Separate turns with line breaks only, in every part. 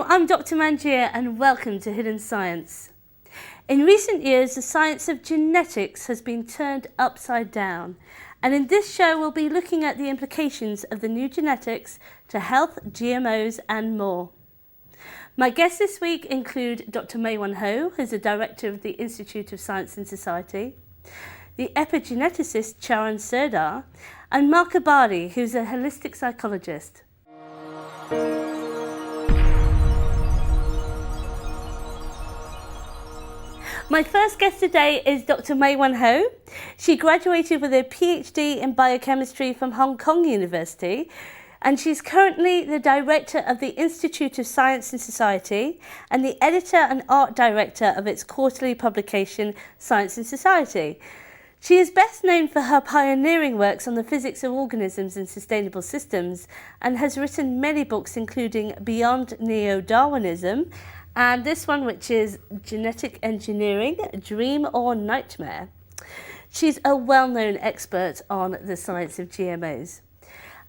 I'm Dr Manjir and welcome to Hidden Science. In recent years, the science of genetics has been turned upside down, and in this show we'll be looking at the implications of the new genetics to health, GMOs and more. My guests this week include Dr Mei-Wan Ho, who's the director of the Institute of Science and Society, the epigeneticist Charan Serdar, and Mark Abadi, who's a holistic psychologist. My first guest today is Dr Mei-Wan Ho. She graduated with a PhD in biochemistry from Hong Kong University, and she's currently the director of the Institute of Science and Society and the editor and art director of its quarterly publication, Science and Society. She is best known for her pioneering works on the physics of organisms and sustainable systems, and has written many books including Beyond Neo-Darwinism, and this one, which is Genetic Engineering, Dream or Nightmare. She's a well-known expert on the science of GMOs.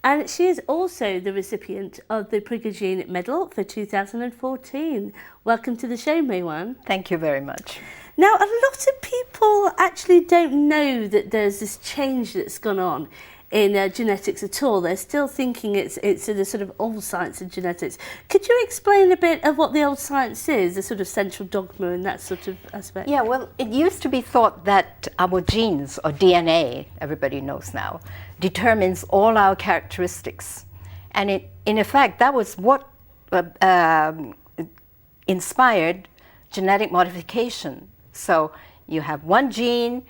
And she is also the recipient of the Prigogine Medal for 2014. Welcome to the show, Mei-Wan.
Thank you very much.
Now, a lot of people actually don't know that there's this change that's gone on in genetics at all. They're still thinking it's the sort of old science of genetics. Could you explain a bit of what the old science is, the sort of central dogma and that sort of aspect?
Yeah, well, it used to be thought that our genes, or DNA, everybody knows now, determines all our characteristics. And in effect, that was what inspired genetic modification. So you have one gene,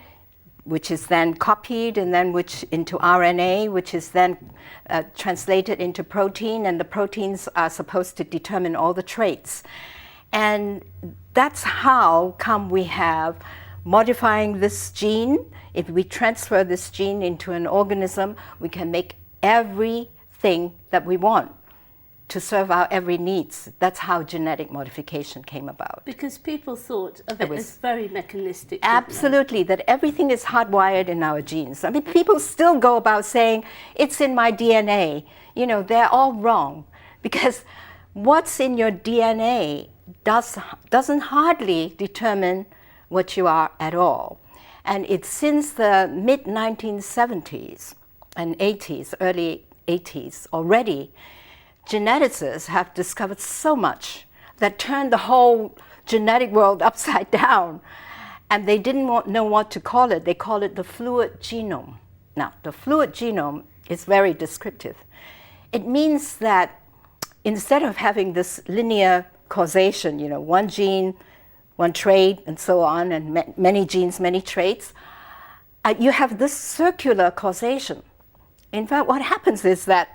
which is then copied and then into RNA, which is then translated into protein, and the proteins are supposed to determine all the traits. And that's how come we have modifying this gene. If we transfer this gene into an organism, we can make everything that we want to serve our every needs. That's how genetic modification came about.
Because people thought of it as very mechanistic.
Absolutely, that everything is hardwired in our genes. I mean, people still go about saying, it's in my DNA. You know, they're all wrong. Because what's in your DNA doesn't hardly determine what you are at all. And it's since the mid-1970s and 80s, early 80s already, geneticists have discovered so much that turned the whole genetic world upside down. And they didn't know what to call it. They call it the fluid genome. Now, the fluid genome is very descriptive. It means that instead of having this linear causation, you know, one gene, one trait, and so on, and many genes, many traits, you have this circular causation. In fact, what happens is that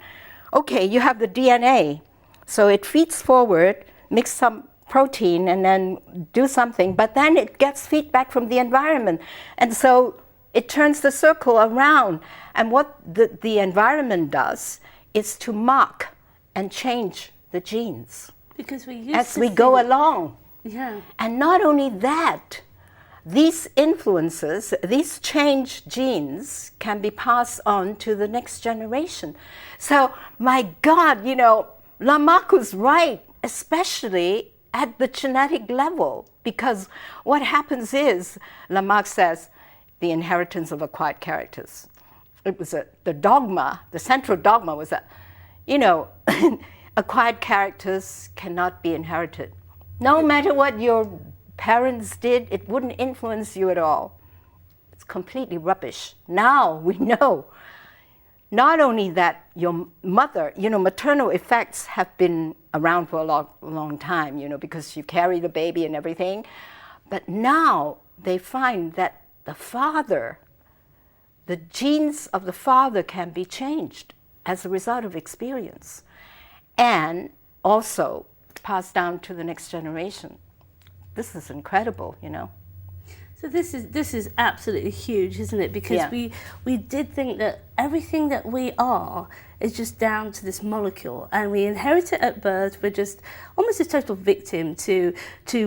okay, you have the DNA, so it feeds forward, makes some protein, and then do something, but then it gets feedback from the environment. And so it turns the circle around. And what the environment does is to mark and change the genes
because we used
as we go along.
Yeah.
And not only that, these influences, these changed genes can be passed on to the next generation. So, my God, you know, Lamarck was right, especially at the genetic level, because what happens is, Lamarck says, the inheritance of acquired characters. It was the dogma, the central dogma was that, you know, acquired characters cannot be inherited. No matter what your parents did, it wouldn't influence you at all. It's completely rubbish. Now we know. Not only that your mother, you know, maternal effects have been around for a long time, you know, because you carry the baby and everything. But now they find that the father, the genes of the father can be changed as a result of experience and also passed down to the next generation. This is incredible, you know.
So this is absolutely huge, isn't it? Because we did think that everything that we are is just down to this molecule, and we inherit it at birth. We're just almost a total victim to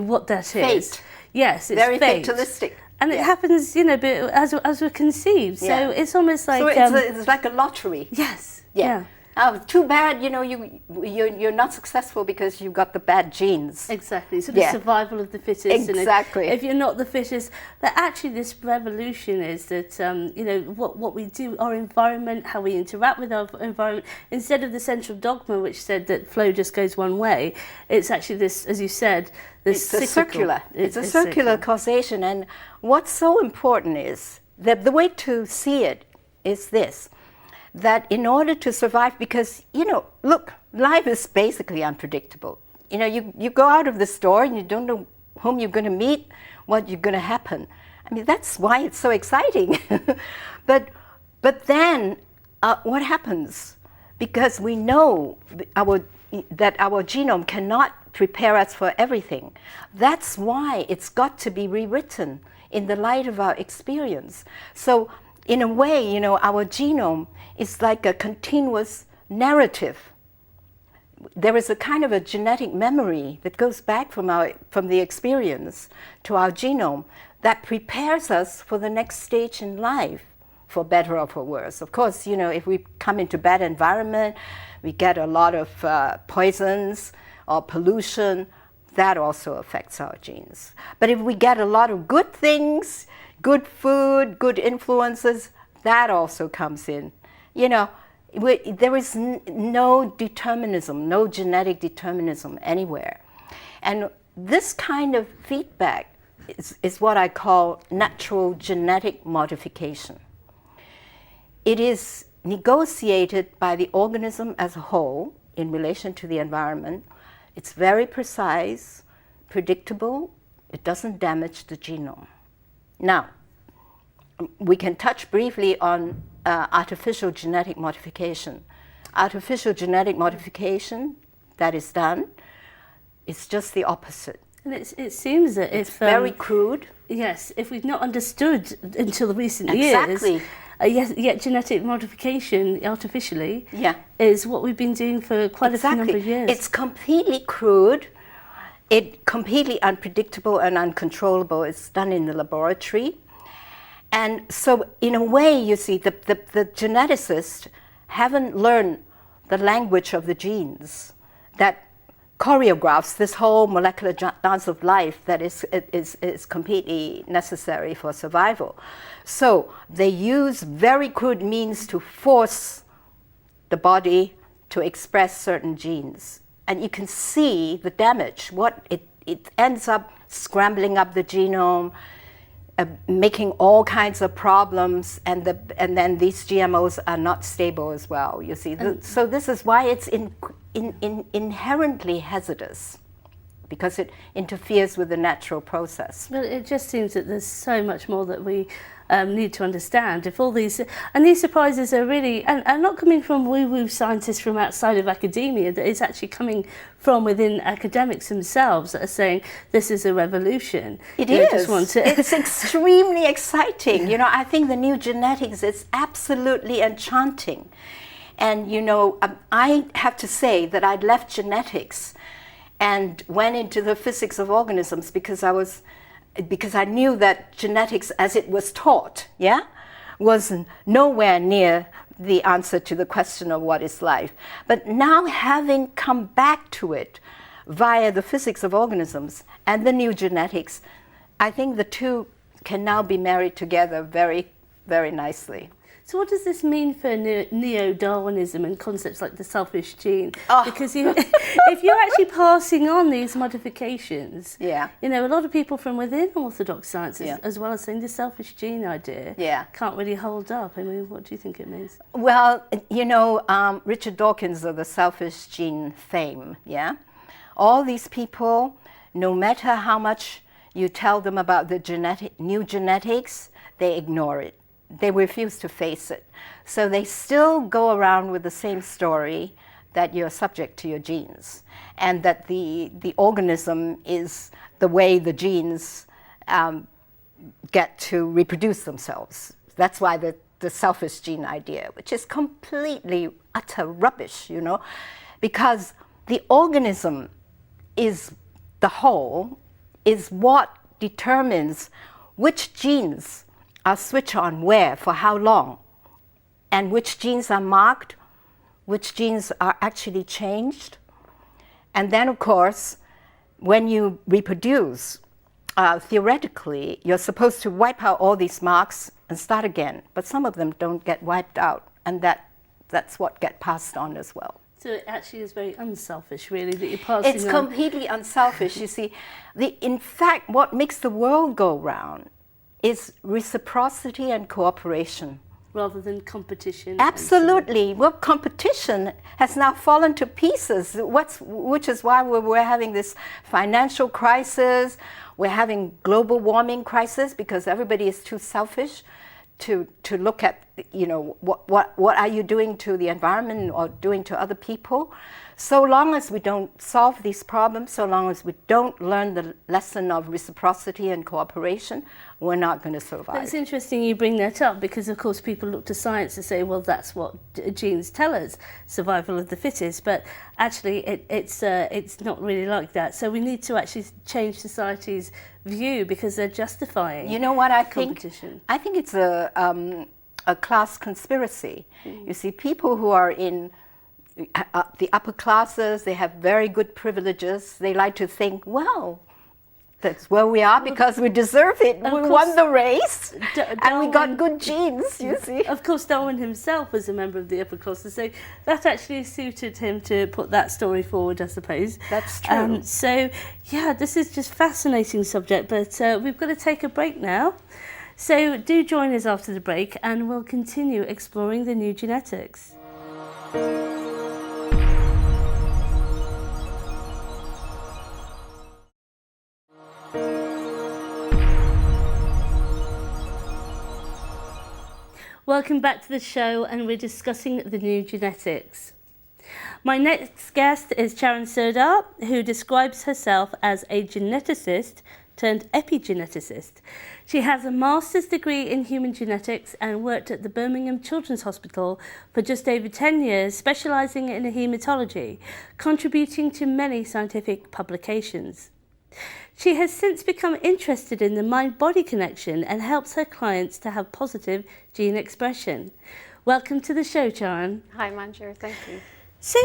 what that
fate.
Is. Yes, it's
very
fate.
fatalistic.
And it happens, you know, as we're conceived. So it's almost like
so it's like a lottery.
Yes.
Yeah. Oh, too bad, you're not successful because you got the bad genes.
Exactly. So the survival of the fittest.
Exactly.
And if you're not the fittest, but actually this revolution is that what we do, our environment, how we interact with our environment, instead of the central dogma which said that flow just goes one way, it's actually this, as you said, this
circular. It's a circular causation, and what's so important is that the way to see it is this. That in order to survive, because, look, life is basically unpredictable. You go out of the store and you don't know whom you're going to meet, what you're going to happen. I mean, that's why it's so exciting. But then what happens? Because we know that our genome cannot prepare us for everything. That's why it's got to be rewritten in the light of our experience. So in a way, our genome is like a continuous narrative. There is a kind of a genetic memory that goes back from the experience to our genome that prepares us for the next stage in life, for better or for worse. Of course, if we come into bad environment, we get a lot of poisons or pollution, that also affects our genes. But if we get a lot of good things, good food, good influences, that also comes in. There is no determinism, no genetic determinism anywhere. And this kind of feedback is what I call natural genetic modification. It is negotiated by the organism as a whole in relation to the environment. It's very precise, predictable, it doesn't damage the genome. Now, we can touch briefly on artificial genetic modification. Artificial genetic modification that is done is just the opposite.
And it seems that
it's very crude.
Yes, if we've not understood until the recent
exactly.
years, yet genetic modification artificially is what we've been doing for quite a few number of years.
It's completely crude. It's completely unpredictable and uncontrollable. It's done in the laboratory. And so in a way, you see, the geneticists haven't learned the language of the genes that choreographs this whole molecular dance of life that is completely necessary for survival. So they use very crude means to force the body to express certain genes. And you can see the damage, what it ends up scrambling up the genome, making all kinds of problems, and then these GMOs are not stable as well, you see. So this is why it's inherently hazardous, because it interferes with the natural process.
But it just seems that there's so much more that we need to understand. If all these surprises are really, and not coming from woo-woo scientists from outside of academia, that it's actually coming from within academics themselves that are saying this is a revolution.
It is. It's extremely exciting. I think the new genetics is absolutely enchanting. And I have to say that I left genetics and went into the physics of organisms because I knew that genetics as it was taught, was nowhere near the answer to the question of what is life. But now, having come back to it via the physics of organisms and the new genetics, I think the two can now be married together very, very nicely.
So what does this mean for neo-Darwinism and concepts like the selfish gene? Because if you're actually passing on these modifications, a lot of people from within orthodox sciences, as well as saying the selfish gene idea, can't really hold up. I mean, what do you think it means?
Well, Richard Dawkins of the selfish gene fame, all these people, no matter how much you tell them about the new genetics, they ignore it. They refuse to face it. So they still go around with the same story that you're subject to your genes, and that the organism is the way the genes get to reproduce themselves. That's why the selfish gene idea, which is completely utter rubbish, because the organism is the whole, is what determines which genes are switched on where, for how long, and which genes are marked which genes are actually changed. And then, of course, when you reproduce, theoretically, you're supposed to wipe out all these marks and start again. But some of them don't get wiped out, and that's what gets passed on as well.
So it actually is very unselfish, really, that you're passing on.
It's completely unselfish. You see, in fact, what makes the world go round is reciprocity and cooperation.
Rather than competition.
Absolutely. Well, competition has now fallen to pieces, which is why we're having this financial crisis. We're having global warming crisis because everybody is too selfish to look at, you know, what are you doing to the environment or doing to other people. So long as we don't solve these problems, so long as we don't learn the lesson of reciprocity and cooperation, we're not going to survive.
But it's interesting you bring that up because, of course, people look to science to say, well, that's what genes tell us, survival of the fittest. But actually, it's not really like that. So we need to actually change society's view because they're justifying.
You know what I think?
Competition.
I think it's a class conspiracy. You see, people who are in the upper classes, they have very good privileges. They like to think, well, that's where we are because we deserve it. We won the race and we got good genes, you see.
Of course, Darwin himself was a member of the upper classes, so that actually suited him to put that story forward, I suppose.
That's true.
So, yeah, this is just fascinating subject, but we've got to take a break now. So do join us after the break and we'll continue exploring the new genetics. Welcome back to the show, and we're discussing the new genetics. My next guest is Charan Sardar, who describes herself as a geneticist turned epigeneticist. She has a master's degree in human genetics and worked at the Birmingham Children's Hospital for just over 10 years, specialising in haematology, contributing to many scientific publications. She has since become interested in the mind-body connection and helps her clients to have positive gene expression. Welcome to the show, Charan.
Hi, Manjir. Thank you.
So,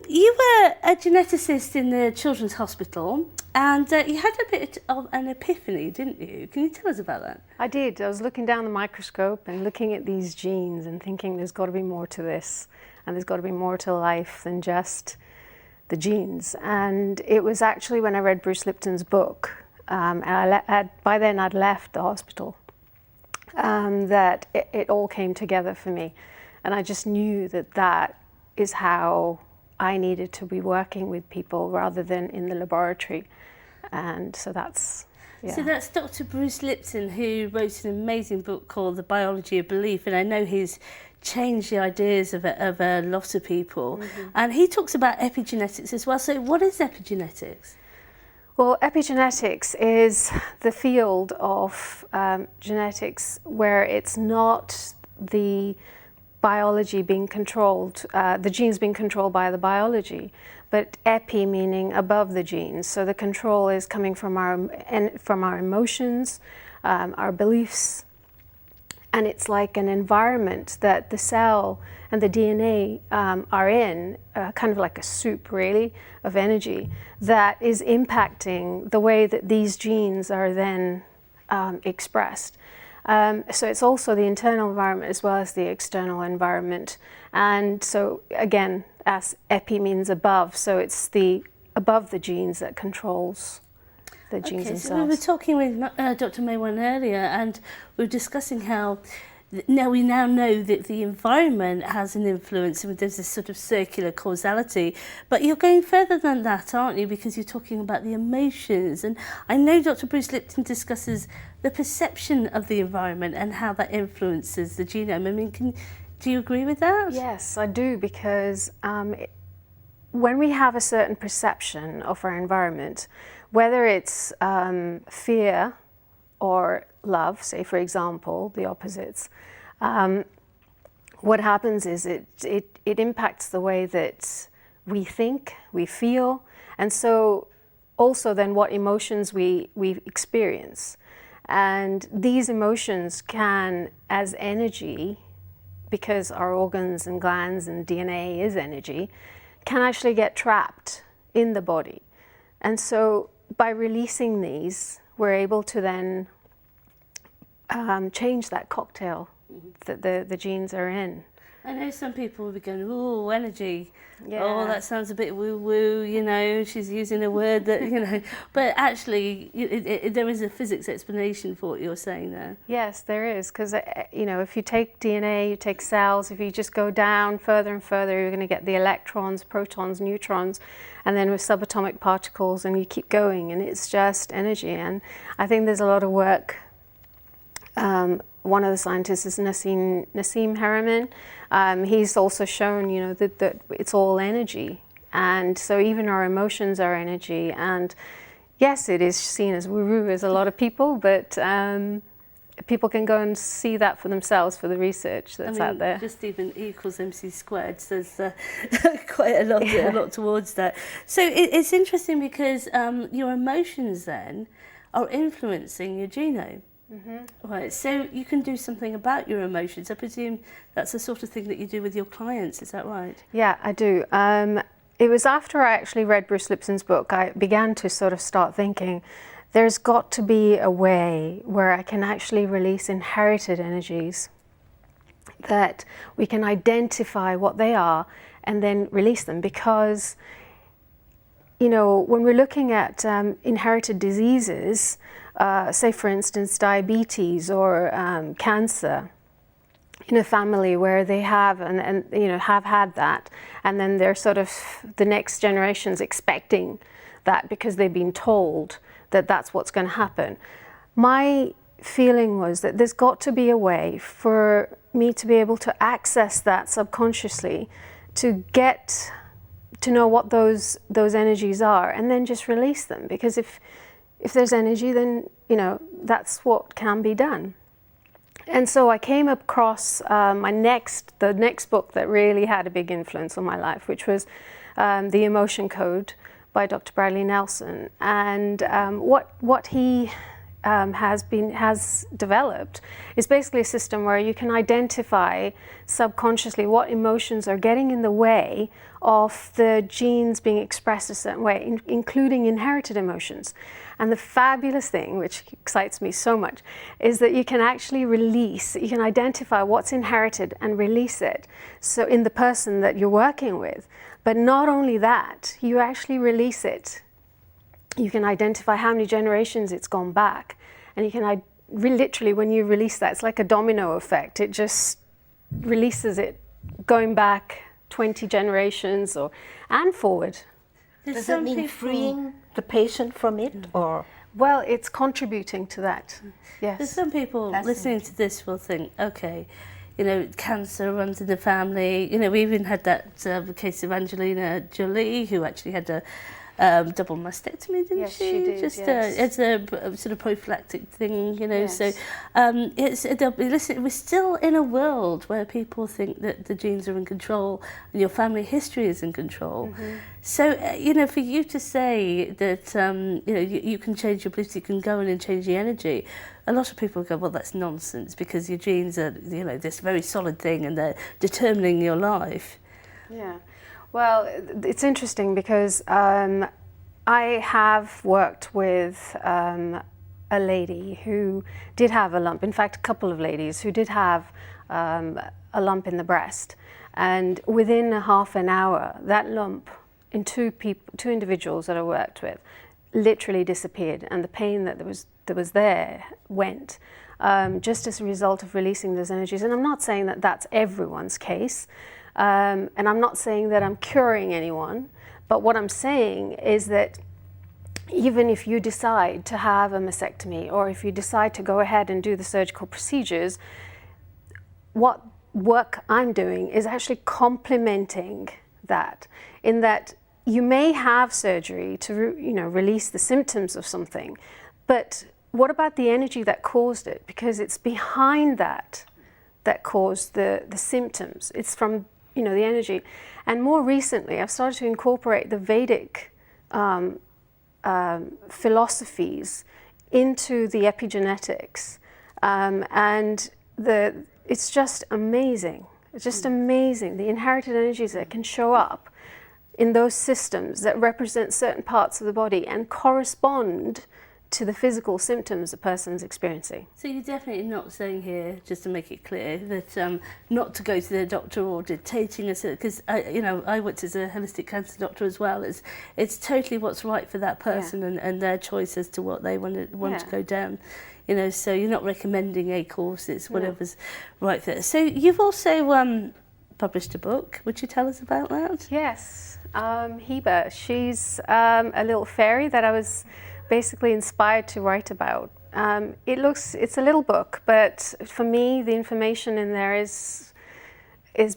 you were a geneticist in the Children's Hospital, and you had a bit of an epiphany, didn't you? Can you tell us about that?
I did. I was looking down the microscope and looking at these genes and thinking there's got to be more to this, and there's got to be more to life than just the genes. And it was actually when I read Bruce Lipton's book, and by then I'd left the hospital, that it all came together for me. And I just knew that is how I needed to be working with people rather than in the laboratory. And so that's, yeah.
So that's Dr. Bruce Lipton, who wrote an amazing book called The Biology of Belief, and I know he's changed the ideas of a lot of people. Mm-hmm. And he talks about epigenetics as well. So what is epigenetics?
Well, epigenetics is the field of genetics where it's not the biology being controlled, the genes being controlled by the biology, but epi meaning above the genes. So the control is coming from our emotions, our beliefs, and it's like an environment that the cell and the DNA are in, kind of like a soup, really, of energy that is impacting the way that these genes are then expressed. So it's also the internal environment as well as the external environment. And so again, as epi means above, so it's the above the genes that controls the genes themselves.
So we were talking with Dr. Maywan earlier, and we were discussing how we now know that the environment has an influence, and there's this sort of circular causality. But you're going further than that, aren't you? Because you're talking about the emotions. And I know Dr. Bruce Lipton discusses the perception of the environment and how that influences the genome. I mean, do you agree with that?
Yes, I do, because when we have a certain perception of our environment, whether it's fear or love, say for example, the opposites, what happens is it impacts the way that we think, we feel, and so also then what emotions we experience. And these emotions can, as energy, because our organs and glands and DNA is energy, can actually get trapped in the body. And so by releasing these, we're able to then change that cocktail that the genes are in.
I know some people will be going, "Ooh, energy.
Yeah.
Oh, that sounds a bit woo-woo, you know, she's using a word that, you know." But actually, there is a physics explanation for what you're saying there.
Yes, there is, because, you know, if you take DNA, you take cells, if you just go down further and further, you're going to get the electrons, protons, neutrons, and then with subatomic particles, and you keep going, and it's just energy. And I think there's a lot of work. One of the scientists is Nassim Haramein. He's also shown, you know, that it's all energy, and so even our emotions are energy. And yes, it is seen as woo-woo as a lot of people, but people can go and see that for themselves for the research that's out there.
Just even E equals MC squared, so there's quite a lot towards that. So it's interesting because your emotions then are influencing your genome. Mm-hmm. Right, so you can do something about your emotions. I presume that's the sort of thing that you do with your clients, is that right?
Yeah, I do. It was after I actually read Bruce Lipton's book, I began to sort of start thinking, there's got to be a way where I can actually release inherited energies, that we can identify what they are and then release them. Because, you know, when we're looking at inherited diseases, say for instance diabetes or cancer in a family where they have and you know have had that, and then they're sort of the next generation's expecting that because they've been told that that's what's going to happen. My feeling was that there's got to be a way for me to be able to access that subconsciously, to get to know what those energies are, and then just release them. Because if there's energy, then, you know, that's what can be done. And so I came across the next book that really had a big influence on my life, which was The Emotion Code by Dr. Bradley Nelson. And what he has developed is basically a system where you can identify subconsciously what emotions are getting in the way of the genes being expressed a certain way, including inherited emotions. And the fabulous thing, which excites me so much, is that you can actually you can identify what's inherited and release it, so in the person that you're working with. But not only that, you actually release it. You can identify how many generations it's gone back. And you can literally, when you release that, it's like a domino effect. It just releases it going back 20 generations and forward.
Does it mean freeing the patient from it, or?
Well, it's contributing to that, yes.
There's some people listening to this will think, okay, you know, cancer runs in the family. You know, we even had that case of Angelina Jolie, who actually had a double mastectomy, didn't
yes,
she?
She did,
Just
yes.
it's a sort of prophylactic thing, you know.
Yes.
So listen, we're still in a world where people think that the genes are in control and your family history is in control. Mm-hmm. So you know, for you to say that you know you can change your beliefs, you can go in and change the energy. A lot of people go, well, that's nonsense, because your genes are, you know, this very solid thing and they're determining your life.
Yeah. Well, it's interesting because I have worked with a lady who did have a lump. In fact, a couple of ladies who did have a lump in the breast. And within a half an hour, that lump in two individuals that I worked with literally disappeared. And the pain that was there went, just as a result of releasing those energies. And I'm not saying that that's everyone's case. And I'm not saying that I'm curing anyone, but what I'm saying is that even if you decide to have a mastectomy, or if you decide to go ahead and do the surgical procedures, what work I'm doing is actually complementing that, in that you may have surgery to release the symptoms of something, but what about the energy that caused it? Because it's behind that caused the symptoms. It's from the energy. And more recently, I've started to incorporate the Vedic philosophies into the epigenetics, and it's just amazing It's just amazing, the inherited energies that can show up in those systems that represent certain parts of the body and correspond to the physical symptoms a person's experiencing.
So you're definitely not saying here, just to make it clear, that not to go to the doctor or dictating us, because I worked as a holistic cancer doctor as well. It's totally what's right for that person and their choice as to what they want to go down. So you're not recommending a course, it's whatever's right for it. So you've also published a book. Would you tell us about that?
Yes, Heba, she's a little fairy that I was basically inspired to write about. It's a little book, but for me the information in there is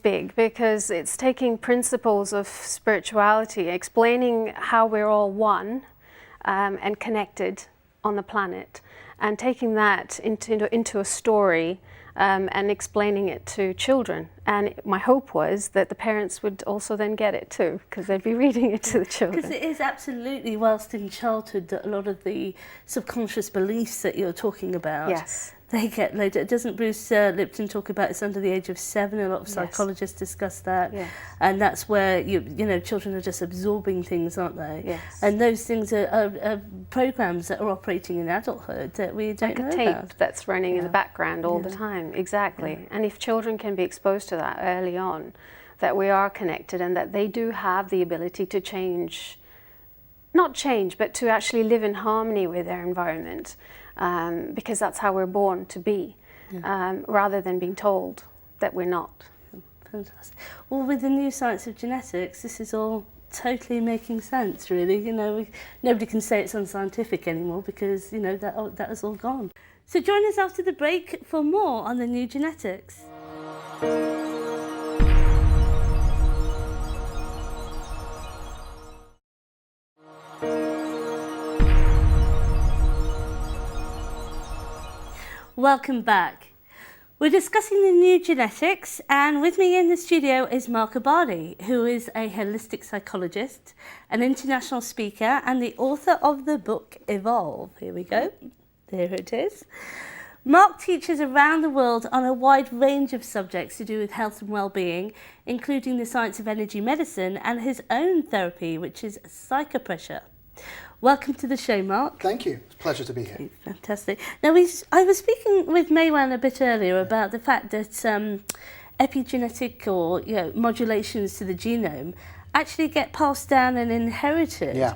big, because it's taking principles of spirituality, explaining how we're all one and connected on the planet, and taking that into a story and explaining it to children. And my hope was that the parents would also then get it too, because they'd be reading it to the children.
Because it is absolutely, whilst in childhood, that a lot of the subconscious beliefs that you're talking about, they get later. Doesn't Bruce Lipton talk about it's under the age of 7? A lot of psychologists discuss that. And that's where, children are just absorbing things, aren't they? And those things are programs that are operating in adulthood that we don't know about.
Like a tape that's running in the background all the time. Exactly. And if children can be exposed to that early on, that we are connected and that they do have the ability to change, not change, but to actually live in harmony with their environment. Because that's how we're born to be, rather than being told that we're not.
Fantastic. Well, with the new science of genetics, this is all totally making sense, really. Nobody can say it's unscientific anymore, because that is all gone. So join us after the break for more on the new genetics. Welcome back. We're discussing the new genetics, and with me in the studio is Mark Abadi, who is a holistic psychologist, an international speaker, and the author of the book Evolve. Here we go. There it is. Mark teaches around the world on a wide range of subjects to do with health and well-being, including the science of energy medicine and his own therapy, which is psychopressure. Welcome to the show, Mark.
Thank you. It's a pleasure to be here.
Fantastic. Now, I was speaking with Maywan a bit earlier about the fact that epigenetic or modulations to the genome actually get passed down and inherited.
Yeah.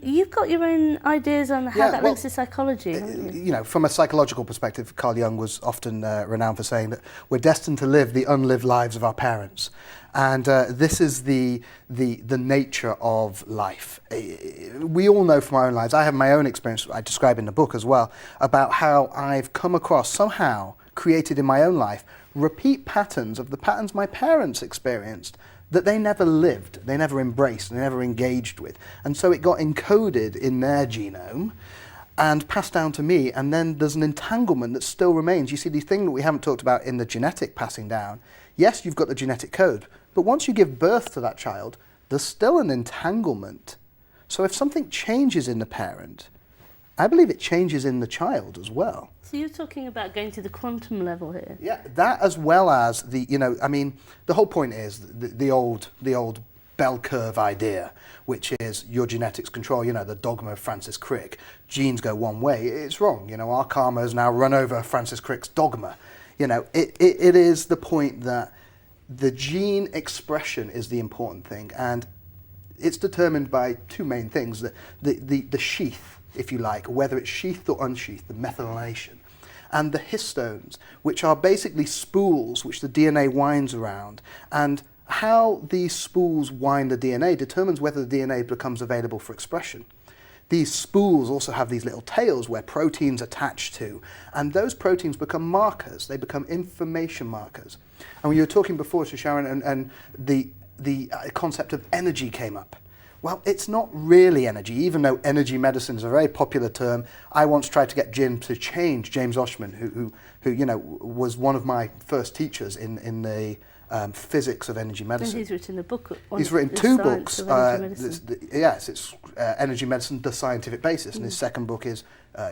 You've got your own ideas on how that links to psychology, haven't you?
From a psychological perspective, Carl Jung was often renowned for saying that we're destined to live the unlived lives of our parents. And this is the nature of life. We all know from our own lives, I have my own experience, I describe in the book as well, about how I've come across, somehow created in my own life, repeat patterns of the patterns my parents experienced that they never lived, they never embraced, they never engaged with. And so it got encoded in their genome and passed down to me, and then there's an entanglement that still remains. You see, the thing that we haven't talked about in the genetic passing down, yes, you've got the genetic code, but once you give birth to that child, there's still an entanglement. So if something changes in the parent, I believe it changes in the child as well.
So you're talking about going to the quantum level here?
Yeah, that as well as the whole point is the old bell curve idea, which is your genetics control, the dogma of Francis Crick. Genes go one way. It's wrong. Our karma has now run over Francis Crick's dogma. It is the point that the gene expression is the important thing, and it's determined by two main things: the sheath, if you like, whether it's sheathed or unsheathed, the methylation, and the histones, which are basically spools which the DNA winds around. And how these spools wind the DNA determines whether the DNA becomes available for expression. These spools also have these little tails where proteins attach to, and those proteins become markers. They become information markers. And when you were talking before to Sharon, and the concept of energy came up. Well, it's not really energy, even though energy medicine is a very popular term. I once tried to get Jim to change, James Oshman, who was one of my first teachers in the physics of energy medicine.
And he's written a book on
He's written two books. It's Energy Medicine, The Scientific Basis, and his second book is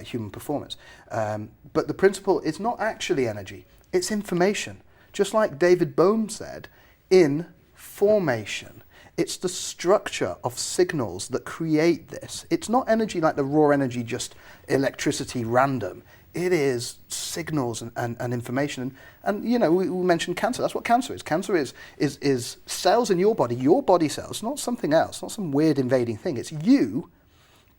Human Performance. But the principle is not actually energy, it's information. Just like David Bohm said, in formation. It's the structure of signals that create this. It's not energy like the raw energy, just electricity random. It is signals and information. And you know, we mentioned cancer. That's what cancer is. Cancer is cells in your body cells, not something else, not some weird invading thing. It's you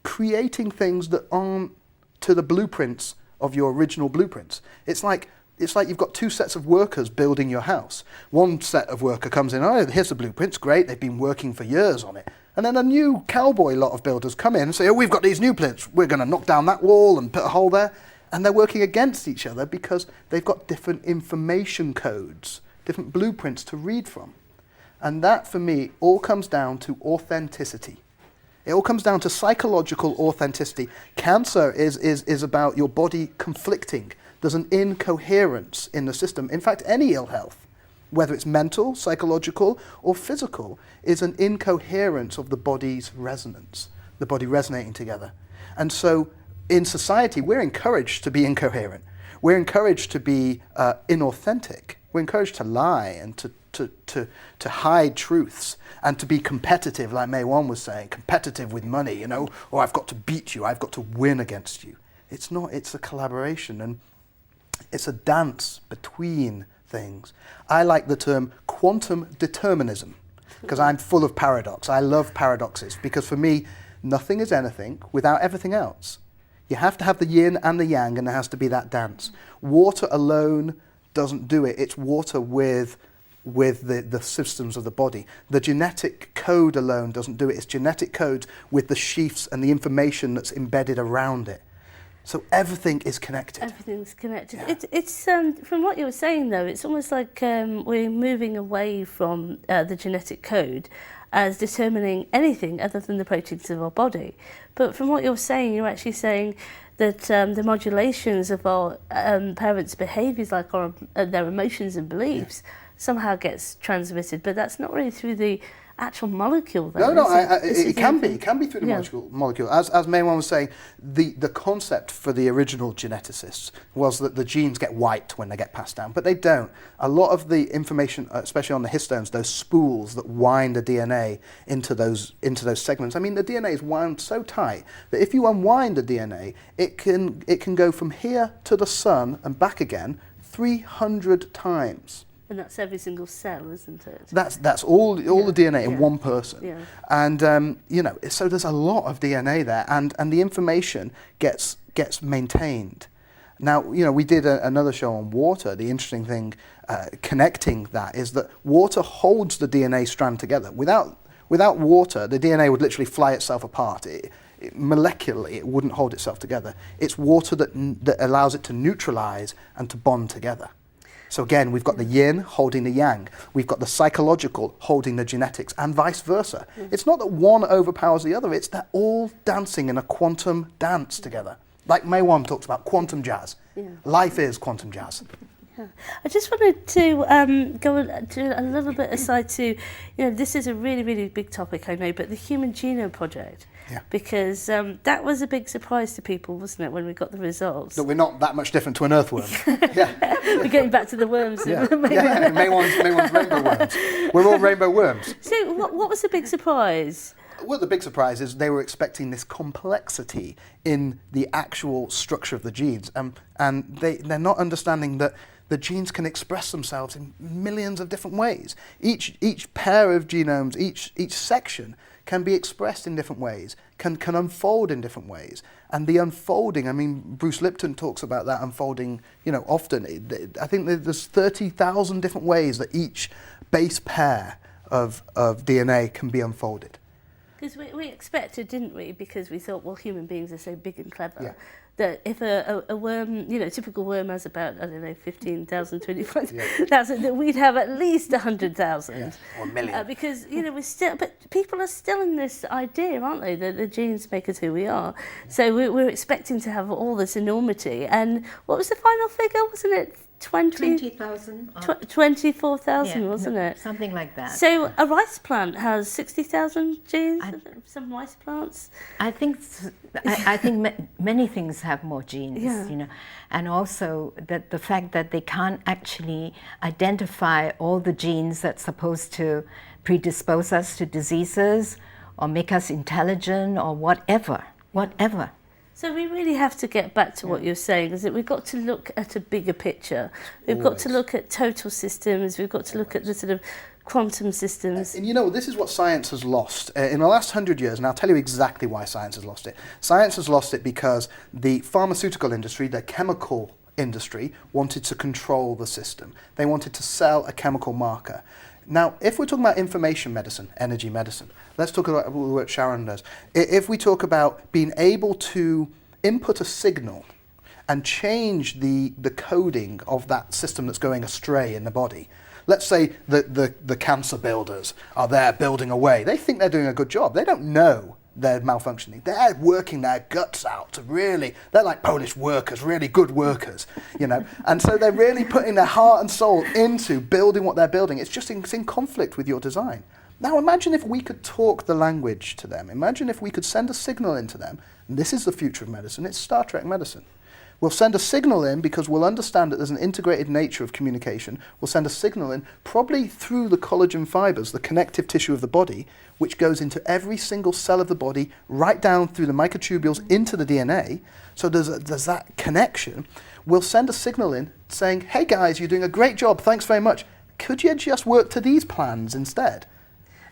creating things that aren't to the blueprints of your original blueprints. It's like you've got two sets of workers building your house. One set of worker comes in, oh, here's the blueprints, great, they've been working for years on it. And then a new cowboy lot of builders come in and say, oh, we've got these new plinths, we're going to knock down that wall and put a hole there. And they're working against each other because they've got different information codes, different blueprints to read from. And that, for me, all comes down to authenticity. It all comes down to psychological authenticity. Cancer is about your body conflicting. There's an incoherence in the system. In fact, any ill health, whether it's mental, psychological, or physical, is an incoherence of the body's resonance, the body resonating together. And so in society, we're encouraged to be incoherent. We're encouraged to be inauthentic. We're encouraged to lie and to hide truths and to be competitive, like May Wan was saying, competitive with money, you know, or I've got to beat you, I've got to win against you. It's not, it's a collaboration, and it's a dance between things. I like the term quantum determinism because I'm full of paradox. I love paradoxes because for me, nothing is anything without everything else. You have to have the yin and the yang, and there has to be that dance. Water alone doesn't do it. It's water with the systems of the body. The genetic code alone doesn't do it. It's genetic codes with the sheaths and the information that's embedded around it. So everything is connected.
Everything's connected.
Yeah.
It's from what you were saying though, it's almost like we're moving away from the genetic code as determining anything other than the proteins of our body. But from what you're saying, you're actually saying that the modulations of our parents' behaviours, like their emotions and beliefs, somehow gets transmitted. But that's not really through the actual molecule. Though,
it can be through the molecule. As Maywan was saying, the concept for the original geneticists was that the genes get white when they get passed down, but they don't. A lot of the information, especially on the histones, those spools that wind the DNA into those segments. I mean, the DNA is wound so tight that if you unwind the DNA, it can go from here to the sun and back again 300 times.
And that's every single cell, isn't it?
That's all the DNA in one person.
Yeah.
And you know, so there's a lot of DNA there, and the information gets maintained. Now, you know, we did another show on water. The interesting thing connecting that is that water holds the DNA strand together. Without water, the DNA would literally fly itself apart. Molecularly, it wouldn't hold itself together. It's water that allows it to neutralize and to bond together. So again, we've got the yin holding the yang. We've got the psychological holding the genetics, and vice versa. It's not that one overpowers the other, it's that all dancing in a quantum dance together. Like May Wan talks about quantum jazz. Yeah. Life is quantum jazz.
Yeah. I just wanted to go to a little bit aside to, you know, this is a really, really big topic, I know, but the Human Genome Project.
Yeah.
Because that was a big surprise to people, wasn't it, when we got the results?
That we're not that much different to an earthworm.
We're getting back to the worms.
May Wan's rainbow worms. We're all rainbow worms.
So what was the big surprise?
Well, the big surprise is they were expecting this complexity in the actual structure of the genes, and they're not understanding that the genes can express themselves in millions of different ways. Each pair of genomes, each section can be expressed in different ways, can unfold in different ways. And the unfolding, I mean, Bruce Lipton talks about that unfolding, you know, often. I think there's 30,000 different ways that each base pair of DNA can be unfolded.
Because we expected, didn't we, because we thought, well, human beings are so big and clever, that if a worm, you know, a typical worm has about, I don't know, 15,000, 25,000, that we'd have at least 100,000.
Or a million.
Because, you know, but people are still in this idea, aren't they, that the genes make us who we are. So we're expecting to have all this enormity. And what was the final figure? Wasn't it
20,000.
24,000, wasn't it?
Something like that.
So a rice plant has 60,000 genes, some rice plants?
I think many things have more genes, you know, and also that the fact that they can't actually identify all the genes that's supposed to predispose us to diseases or make us intelligent or whatever.
So we really have to get back to what you're saying, is that we've got to look at a bigger picture. We've got to look at total systems, we've got to look at the sort of quantum systems.
And you know, this is what science has lost. In the last 100 years, and I'll tell you exactly why science has lost it. Science has lost it because the pharmaceutical industry, the chemical industry, wanted to control the system. They wanted to sell a chemical marker. Now, if we're talking about information medicine, energy medicine, let's talk about what Sharon does. If we talk about being able to input a signal and change the coding of that system that's going astray in the body. Let's say the cancer builders are there building away. They think they're doing a good job. They don't know they're malfunctioning. They're working their guts out to really, they're like Polish workers, really good workers, you know. And so they're really putting their heart and soul into building what they're building. It's in conflict with your design. Now imagine if we could talk the language to them. Imagine if we could send a signal into them. And this is the future of medicine. It's Star Trek medicine. We'll send a signal in because we'll understand that there's an integrated nature of communication. We'll send a signal in probably through the collagen fibers, the connective tissue of the body, which goes into every single cell of the body, right down through the microtubules into the DNA. So there's that connection. We'll send a signal in saying, hey guys, you're doing a great job, thanks very much. Could you just work to these plans instead?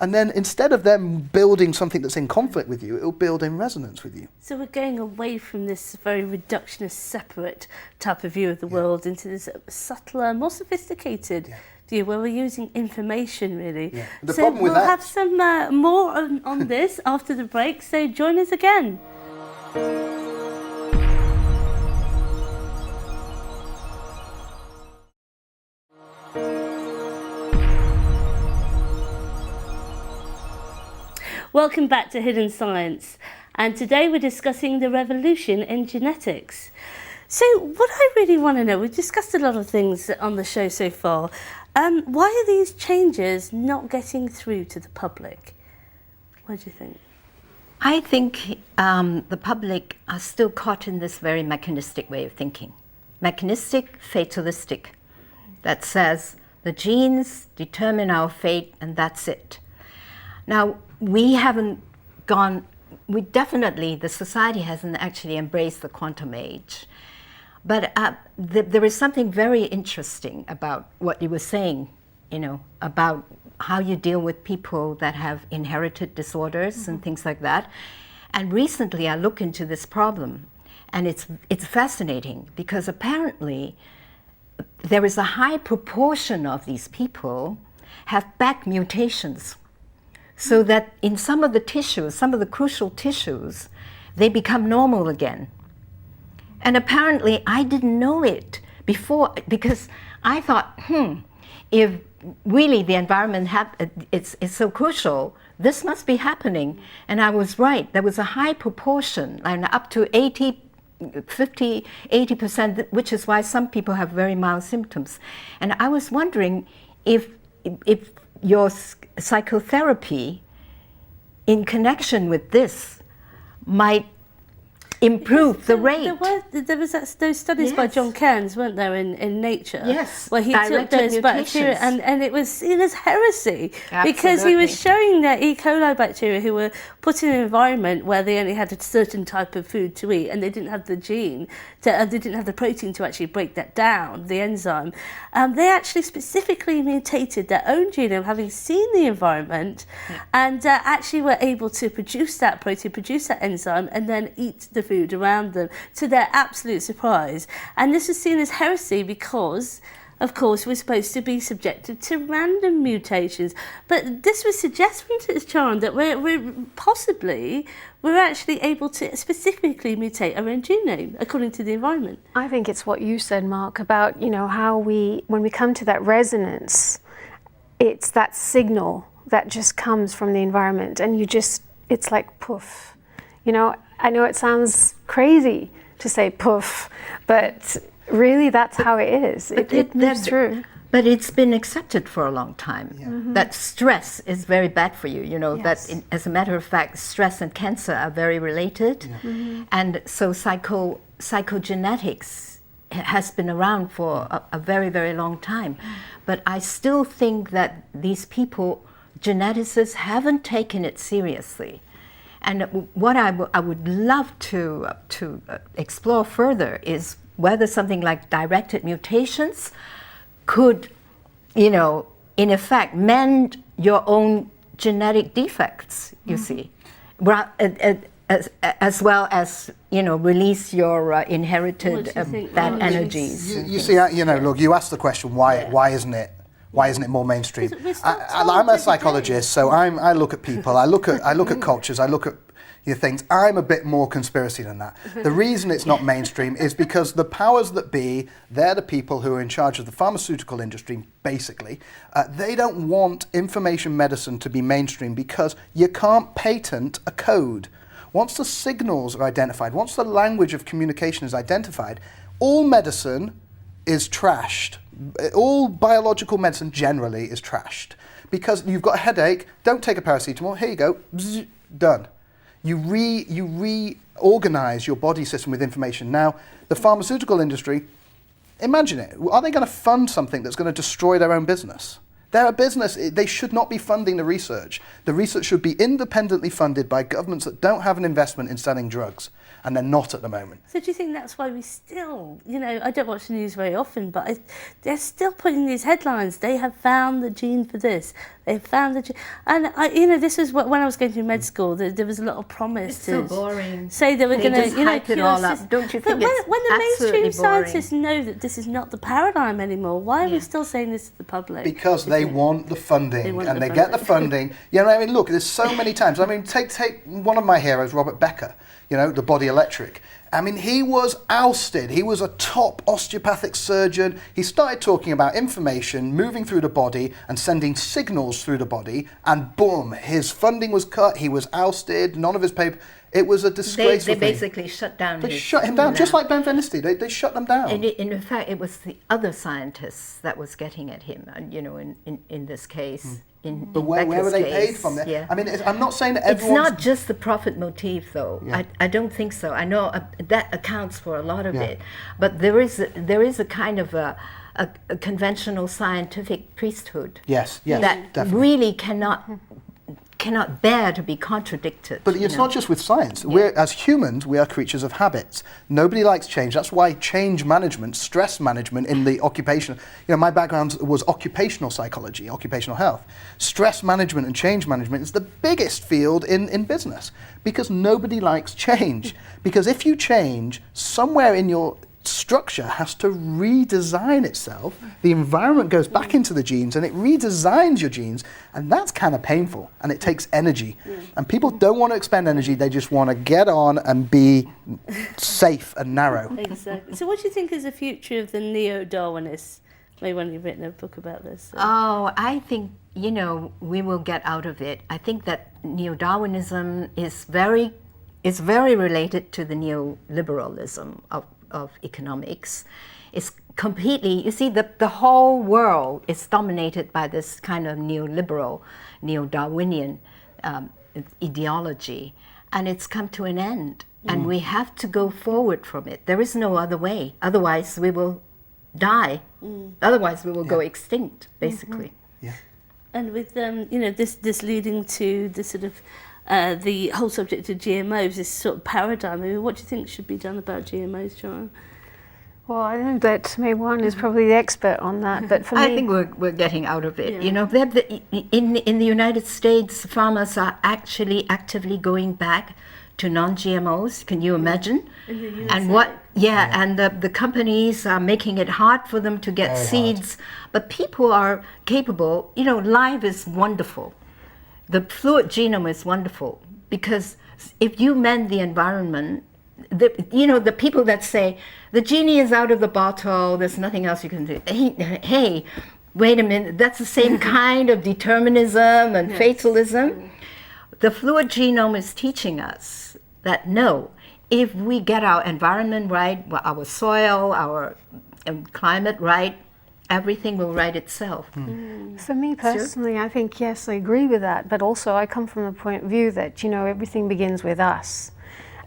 And then instead of them building something that's in conflict with you, it'll build in resonance with you.
So we're going away from this very reductionist, separate type of view of the world into this subtler, more sophisticated view where we're using information, really.
Yeah. The
so
problem with
we'll
that...
have some more on this after the break, so join us again. Welcome back to Hidden Science, and today we're discussing the revolution in genetics. So what I really want to know, we've discussed a lot of things on the show so far, why are these changes not getting through to the public? What do you think?
I think the public are still caught in this very mechanistic way of thinking. Mechanistic, fatalistic, that says the genes determine our fate and that's it. Now, we haven't gone, the society hasn't actually embraced the quantum age. But there is something very interesting about what you were saying, you know, about how you deal with people that have inherited disorders and things like that. And recently I looked into this problem, and it's fascinating because apparently there is a high proportion of these people have back mutations. So that in some of the tissues, some of the crucial tissues, they become normal again. And apparently I didn't know it before because I thought, if really the environment it's so crucial, this must be happening. And I was right, there was a high proportion, and up to 80%, which is why some people have very mild symptoms. And I was wondering if your psychotherapy in connection with this might improve the rate.
There was those studies by John Cairns, weren't there, in Nature?
Yes,
where he took those bacteria, and it was seen as heresy. Absolutely. Because he was showing that E. coli bacteria who were put in an environment where they only had a certain type of food to eat, and they didn't have the gene, they didn't have the protein to actually break that down, the enzyme. They actually specifically mutated their own genome, having seen the environment, and actually were able to produce that protein, produce that enzyme, and then eat the food around them, to their absolute surprise. And this was seen as heresy because, of course, we're supposed to be subjected to random mutations. But this would suggest, Sharon, that we're actually able to specifically mutate our own genome according to the environment.
I think it's what you said, Mark, about, you know, how when we come to that resonance, it's that signal that just comes from the environment, and it's like poof. You know, I know it sounds crazy to say poof, but really that's how it is. It moves through.
But it's been accepted for a long time that stress is very bad for you. You know, that as a matter of fact, stress and cancer are very related. And so psychogenetics has been around for a very, very long time. But I still think that these people, geneticists, haven't taken it seriously. And what I would love to explore further is whether something like directed mutations could, you know, in effect, mend your own genetic defects, you see, as well as, you know, release your inherited bad energies.
You see, you know, look, you asked the question, why isn't it more mainstream? I'm a psychologist, so I look at people, I look at cultures, I look at things. I'm a bit more conspiracy than that. The reason it's not mainstream is because the powers that be, they're the people who are in charge of the pharmaceutical industry, basically. They don't want information medicine to be mainstream because you can't patent a code. Once the signals are identified, once the language of communication is identified, all medicine is trashed. All biological medicine generally is trashed. Because you've got a headache, don't take a paracetamol, here you go, bzz, done. You reorganize your body system with information. Now, the pharmaceutical industry, imagine it. Are they going to fund something that's going to destroy their own business? They're a business. They should not be funding the research. The research should be independently funded by governments that don't have an investment in selling drugs. And they're not at the moment.
So do you think that's why we still, you know, I don't watch the news very often, but they're still putting these headlines. They have found the gene for this. They've found the gene. And, you know, this is what, when I was going to med school, there was a lot of promise to
boring.
Say they were going to, you know,
it all up. Don't you think
but when the mainstream
boring.
Scientists know that this is not the paradigm anymore, why are we still saying this to the public?
Because they want the funding, they get the funding. You know, I mean, look, there's so many times. I mean, take one of my heroes, Robert Becker. You know, the Body Electric. I mean, he was ousted. He was a top osteopathic surgeon. He started talking about information moving through the body and sending signals through the body, and boom, his funding was cut. He was ousted. None of his paper. It was a disgraceful
thing. They basically shut down.
They shut him down, just like Ben Venisti. They shut them down.
And in fact, it was the other scientists that was getting at him. You know, in this case.
But where were they paid from there?
Yeah.
I mean, I'm not saying that everyone's...
It's not just the profit motif, though. Yeah. I don't think so. I know that accounts for a lot of it. But there is a kind of a conventional scientific priesthood.
Yes,
that
definitely.
Really cannot bear to be contradicted.
But it's not just with science. We're, as humans, we are creatures of habits. Nobody likes change. That's why change management, stress management in the occupation, you know, my background was occupational psychology, occupational health. Stress management and change management is the biggest field in business because nobody likes change. Because if you change, somewhere in your structure has to redesign itself. The environment goes back into the genes and it redesigns your genes, and that's kind of painful and it takes energy. And people don't want to expend energy, they just want to get on and be safe and narrow.
Exactly. So what do you think is the future of the neo-Darwinists? Maybe when you've written a book about this.
Oh, I think, you know, we will get out of it. I think that neo-Darwinism is very related to the neoliberalism of economics. It's completely, you see, the whole world is dominated by this kind of neoliberal, neo-Darwinian ideology, and it's come to an end. And we have to go forward from it. There is no other way. Otherwise, we will die. Otherwise, we will go extinct, basically.
Yeah.
And with you know, this leading to the sort of the whole subject of GMOs, this sort of paradigm. I mean, what do you think should be done about GMOs, Joanne?
Well, I know that May Wan is probably the expert on that, but for me,
I think we're getting out of it. You know, in the United States, farmers are actually actively going back to non-GMOs. Can you imagine? And and the companies are making it hard for them to get seeds, but people are capable. You know, life is wonderful. The fluid genome is wonderful because if you mend the environment, the people that say the genie is out of the bottle, there's nothing else you can do. Hey, wait a minute, that's the same kind of determinism and fatalism. The fluid genome is teaching us that no, if we get our environment right, our soil, our climate right, everything will right itself.
For me personally, I think, yes, I agree with that, but also I come from the point of view that, you know, everything begins with us.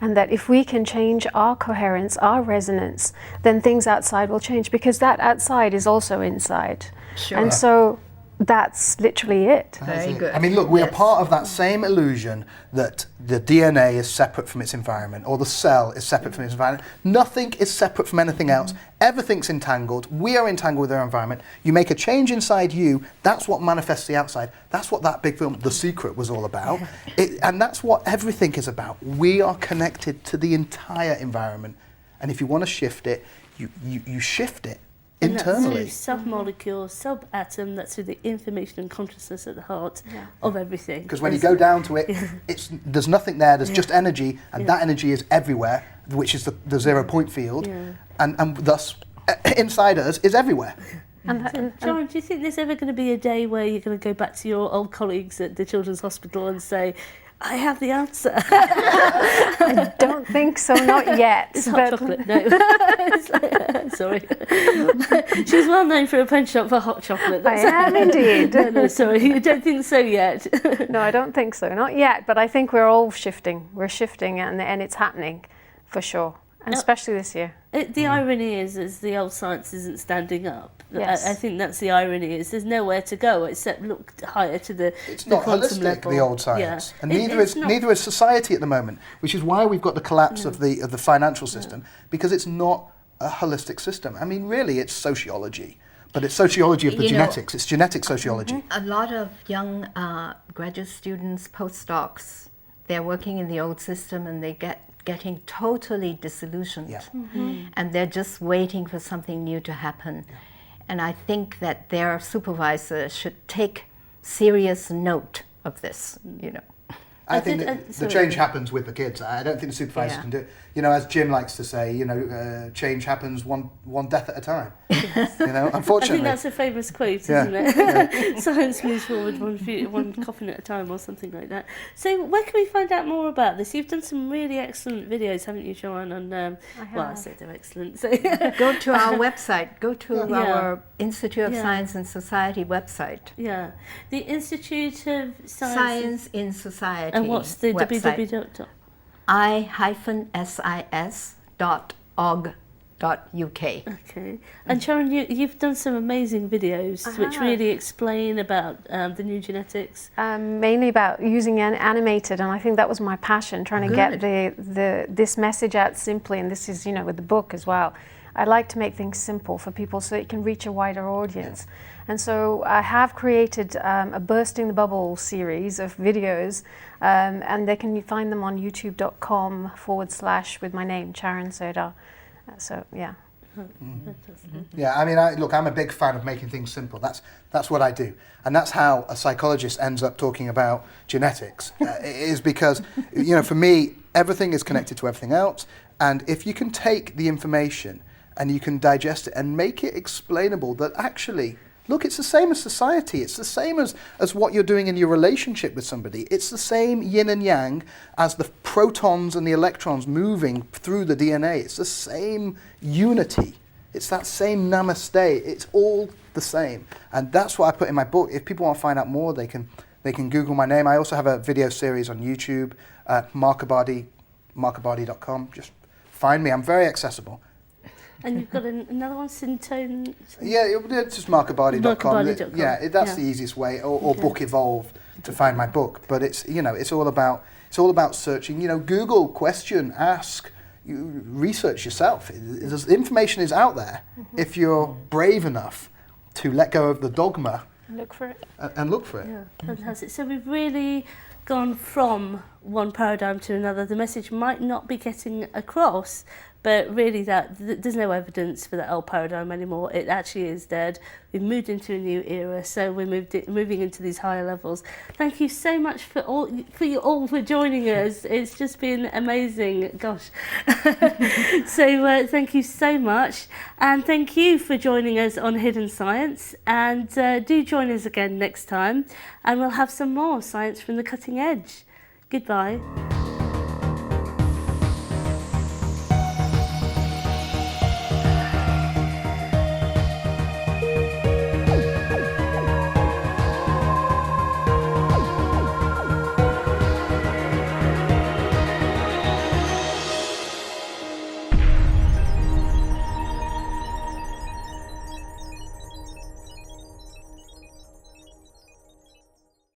And that if we can change our coherence, our resonance, then things outside will change, because that outside is also inside.
Sure.
And so that's literally it.
Very good.
I mean, look, we are part of that same illusion that the DNA is separate from its environment, or the cell is separate from its environment. Nothing is separate from anything else. Everything's entangled. We are entangled with our environment. You make a change inside you, that's what manifests the outside. That's what that big film, The Secret, was all about. And that's what everything is about. We are connected to the entire environment. And if you want to shift it, you shift it.
And
Internally.
that's through sub-molecule, sub-atom, that's through the information and consciousness at the heart of everything.
Because when you go down to it, there's nothing there, there's just energy, and that energy is everywhere, which is the 0 point field, and thus inside us is everywhere.
John, do you think there's ever going to be a day where you're going to go back to your old colleagues at the Children's Hospital and say, I have the answer?
I don't think so, not yet.
It's hot chocolate, no. Sorry. She's well known for a penchant for hot chocolate.
I am indeed.
No, sorry, you don't think so yet?
No, I don't think so, not yet, but I think we're all shifting. We're shifting, and it's happening, for sure, and especially this year.
The irony is the old science isn't standing up.
Yes.
I think that's the irony, is there's nowhere to go except look higher to the
It's
the
not
quantum
holistic,
level.
the old science, and
It's
neither is society at the moment, which is why we've got the collapse of the financial system, because it's not a holistic system. I mean, really, it's sociology, but it's sociology of the genetics. It's genetic sociology.
A lot of young graduate students, postdocs, they're working in the old system and they getting totally disillusioned. And they're just waiting for something new to happen. And I think that their supervisor should take serious note of this, you know.
I think that the change happens with the kids. I don't think the supervisors can do it. You know, as Jim likes to say, you know, change happens one death at a time. You know, unfortunately.
I think that's a famous quote, isn't it? Science moves forward one coffin at a time, or something like that. So where can we find out more about this? You've done some really excellent videos, haven't you, Joanne? On well, I said they're excellent. So
go to our website. Go to our Institute of Science and Society website.
Yeah, the Institute of
Science in Society.
And what's the www?
i-sis.org.uk.
Okay. And Sharon, you've done some amazing videos which really explain about the new genetics.
Mainly about using animated, and I think that was my passion, trying to get this message out simply, and this is, you know, with the book as well. I like to make things simple for people so it can reach a wider audience. And so I have created a Bursting the Bubble series of videos, and they can find them on youtube.com/ with my name, Sharon Sodar. So, yeah.
Yeah, I mean, look, I'm a big fan of making things simple. That's what I do. And that's how a psychologist ends up talking about genetics, is because, you know, for me, everything is connected to everything else. And if you can take the information and you can digest it and make it explainable, that actually, look, it's the same as society. It's the same as what you're doing in your relationship with somebody. It's the same yin and yang as the protons and the electrons moving through the DNA. It's the same unity. It's that same namaste. It's all the same. And that's what I put in my book. If people want to find out more, they can Google my name. I also have a video series on YouTube, markabadi.com. Just find me. I'm very accessible.
And you've got another one, Syntone?
Yeah, it's just markabadi.com.
Markabadi.com.
Yeah, that's the easiest way, or Book Evolve to find my book. But it's, you know, it's all about searching. You know, Google, question, ask, research yourself. Information is out there if you're brave enough to let go of the dogma.
Look for it.
And look for it.
Yeah, fantastic. So we've really gone from one paradigm to another. The message might not be getting across, but really there's no evidence for that old paradigm anymore. It actually is dead. We've moved into a new era, so we're moving into these higher levels. Thank you so much for joining us. It's just been amazing. Gosh. So thank you so much, and thank you for joining us on Hidden Science. And do join us again next time, and we'll have some more science from the cutting edge. Goodbye.